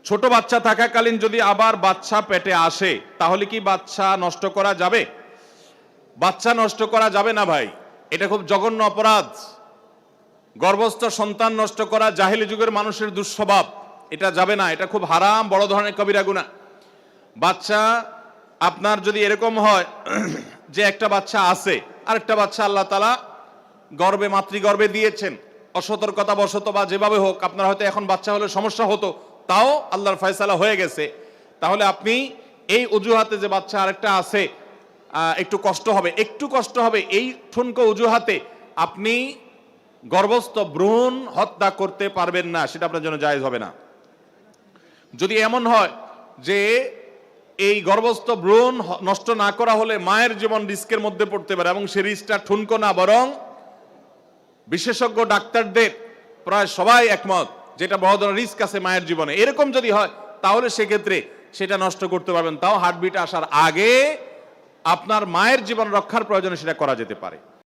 ছোট বাচ্চা থাকাকালীন যদি আবার বাচ্চা পেটে আসে তাহলে কি বাচ্চা নষ্ট করা যাবে? বাচ্চা নষ্ট করা যাবে না ভাই, এটা খুব জঘন্য অপরাধ। গর্ভস্থ সন্তান নষ্ট করা জাহেলি যুগের মানুষের দুঃস্বভাব, এটা যাবে না, এটা খুব হারাম, বড় ধরনের কবিরা গুনাহ। বাচ্চা আপনার যদি এরকম হয় যে একটা বাচ্চা আছে আর একটা বাচ্চা আল্লাহ তাআলা গর্ভে মাতৃগর্ভে দিয়েছেন, অসতর্কতা বশত বা যেভাবে হোক আপনার হয়তো এখন বাচ্চা হলে সমস্যা হতো, তাও আল্লাহর ফয়সালা হয়ে গেছে, তাহলে আপনি এই অজুহাতে যে বাচ্চা আরেকটা আছে একটু কষ্ট হবে এই ঠুনকো অজুহাতে আপনি গর্ভস্থ ভ্রূণ হত্যা করতে পারবেন না, সেটা আপনার জন্য জায়েজ হবে না। যদি এমন হয় যে এই গর্ভস্থ ভ্রূণ নষ্ট না করা হলে মায়ের জীবন রিস্কের মধ্যে পড়তে পারে এবং সে রিস্কটা ঠুনকো না, বরং বিশেষজ্ঞ ডাক্তারদের প্রায় সবাই একমত যেটা বড় ধরনের রিস্ক আছে মায়ের জীবনে, এরকম যদি হয় তাহলে সেক্ষেত্রে সেটা নষ্ট করতে পারবেন, তাও হার্টবিট আসার আগে আপনার মায়ের জীবন রক্ষার প্রয়োজনে সেটা করা যেতে পারে।